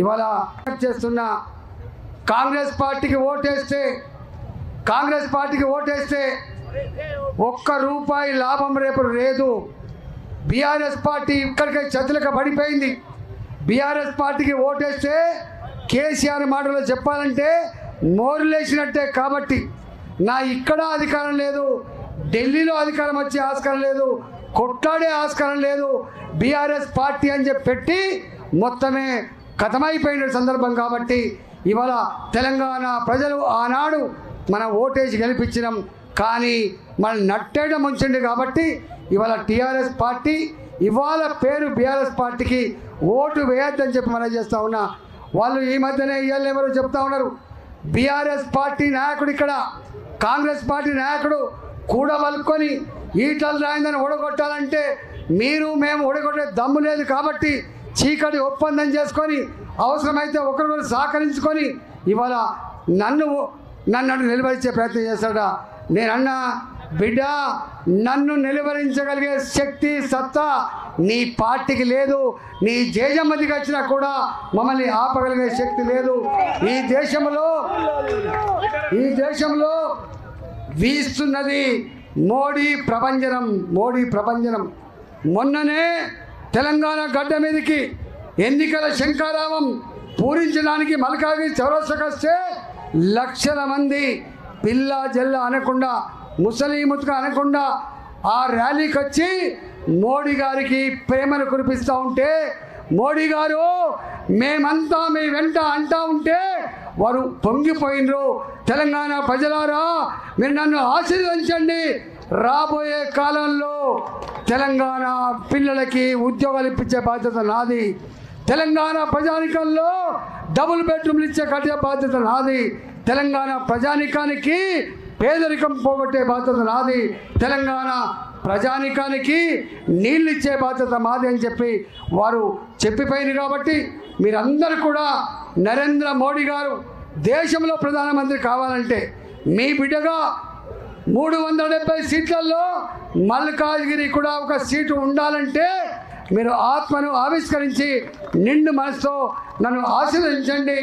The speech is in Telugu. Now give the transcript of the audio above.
ఇవాళ చేస్తున్న కాంగ్రెస్ పార్టీకి ఓటేస్తే ఒక్క రూపాయి లాభం రేపు లేదు. బీఆర్ఎస్ పార్టీ ఇక్కడికే చేతులకు పడిపోయింది. బీఆర్ఎస్ పార్టీకి ఓటేస్తే కేసీఆర్ మాటలో చెప్పాలంటే మోరులేసినట్టే. కాబట్టి నా ఇక్కడ అధికారం లేదు, ఢిల్లీలో అధికారం వచ్చే ఆస్కారం లేదు, కొట్లాడే ఆస్కారం లేదు, బీఆర్ఎస్ పార్టీ అని చెప్పి పెట్టి మొత్తమే కథమైపోయిన సందర్భం. కాబట్టి ఇవాళ తెలంగాణ ప్రజలు ఆనాడు మనం ఓటేసి గెలిపించినాం, కానీ మనం నట్టేట ముంచండి. కాబట్టి ఇవాళ టీఆర్ఎస్ పార్టీ ఇవాళ పేరు బీఆర్ఎస్ పార్టీకి ఓటు వేయద్దని చెప్పి మనం చేస్తూ ఉన్నా. వాళ్ళు ఈ మధ్యనే ఇవాళ ఎవరో చెప్తా ఉన్నారు, బీఆర్ఎస్ పార్టీ నాయకుడు ఇక్కడ కాంగ్రెస్ పార్టీ నాయకుడు కూడబలుకొని ఈటలు రాయిందని ఓడగొట్టాలంటే మేము ఓడగొట్టే దమ్ము లేదు. కాబట్టి చీకటి ఒప్పందం చేసుకొని అవసరమైతే ఒకరికొకరు సహకరించుకొని ఇవాళ నన్ను నిలబరించే ప్రయత్నం చేస్తాడా. నేనన్నా బిడ్డ, నన్ను నిలవరించగలిగే శక్తి సత్తా నీ పార్టీకి లేదు. నీ జేజమ్మదికి వచ్చినా కూడా మమ్మల్ని ఆపగలిగే శక్తి లేదు. ఈ దేశంలో వీస్తున్నది మోడీ ప్రభంజనం. మొన్ననే తెలంగాణ గడ్డ మీదకి ఎన్నికల శంఖారావం పూరించడానికి మల్కాగిరి చౌరస్తకొస్తే లక్షల మంది పిల్ల జల్ల అనకుండా ముసలిముతుగా అనకుండా ఆ ర్యాలీకి వచ్చి మోడీ గారికి ప్రేమను కురిపిస్తూ ఉంటే, మోడీ గారు మేమంతా మీ వెంట అంటా ఉంటే వారు పొంగిపోయినరు. తెలంగాణ ప్రజలారా, మీరు నన్ను ఆశీర్వదించండి. రాబోయే కాలంలో తెలంగాణ పిల్లలకి ఉద్యోగాలు ఇప్పించే బాధ్యత నాది. తెలంగాణ ప్రజానికంలో డబుల్ బెడ్రూమ్లు ఇచ్చే కట్టే బాధ్యత నాది. తెలంగాణ ప్రజానికానికి పేదరికం పోగొట్టే బాధ్యత నాది. తెలంగాణ ప్రజానికానికి నీళ్ళు ఇచ్చే బాధ్యత మాది అని చెప్పి వారు చెప్పిపోయింది. కాబట్టి మీరందరూ కూడా నరేంద్ర మోడీ గారు దేశంలో ప్రధానమంత్రి కావాలంటే మీ బిడ్డగా 370 సీట్లలో మల్కాజ్గిరి కూడా ఒక సీటు ఉండాలంటే మీరు ఆత్మను ఆవిష్కరించి నిండు మనసుతో నన్ను ఆశీర్వదించండి.